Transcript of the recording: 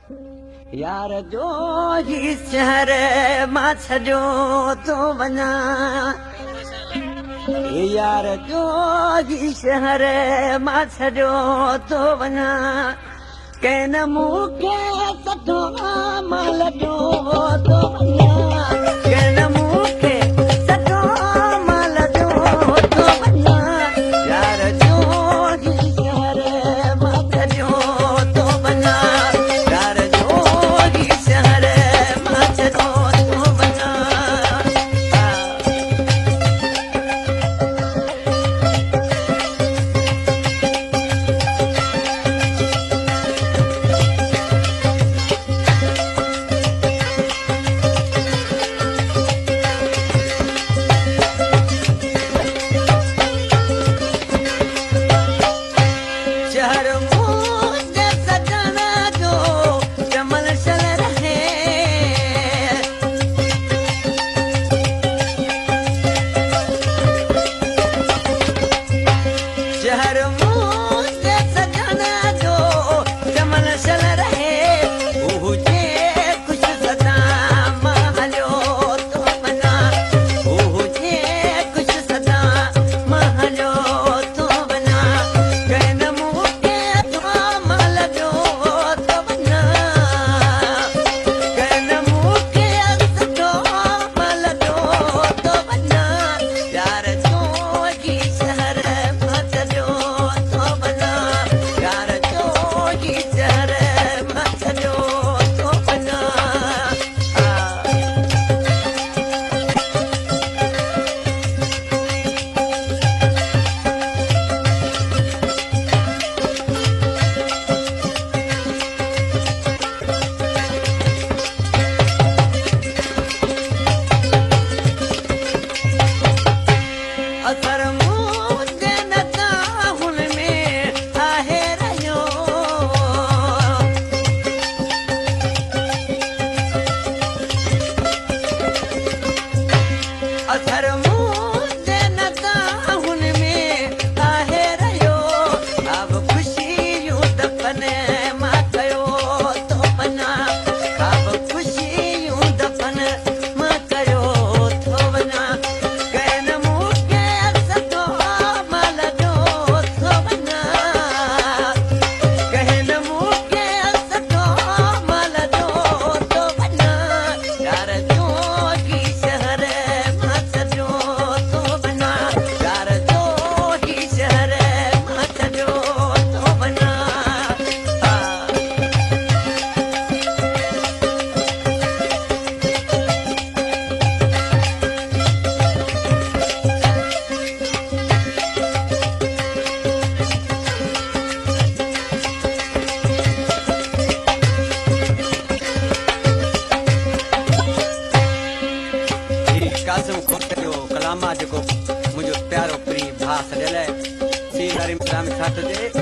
यार जो ही शहर मां छॾियो थो वञा यार जो ही शहर मां छॾियो थो वञा कैन मूंखे सठो माल ॾियो थो वञा कैन मूंखे सठो माल ॾियो थो वञा यार जो ही शहर मां छॾियो थो वञा यार जो ही शहर मां छॾियो थो वञा शहर मुंहिंजे सजण जो जमल शल रहे शहर मुंहिंजे सजण जो जमल शल रहे हुजे ख़ुशि सदा मां हलियो थो वञा हुजे ख़ुशि सदा मां हलियो थो वञा कैन मूंखे माल ॾियो थो वञा कैन मूंखे सठो माल ॾियो थो वञा यार जो ही शहर मां छॾियो थो वञा यार जो ही शहर मां छॾियो थो वञा असर मुंहिंजे नगाहुन में आहे रहियो असर मुंहिंजे नगाहुन में आहे रहियो अब ख़ुशियूं दफ़न मां कयो थो वञा अब ख़ुशियूं दफ़न मां कयो थो वञा कैन मूंखे सठो माल ॾियो थो वञा कैन मूंखे सठो माल ॾियो थो वञा यार जो ही शहर मां छॾियो थो वञा यार जो ही शहर मां छॾियो थो वञा कासिम खोटे जो कलाम आहे जेको मुंहिंजो प्यारो प्री भाउ सॼल आहे सी लारी छा थो चए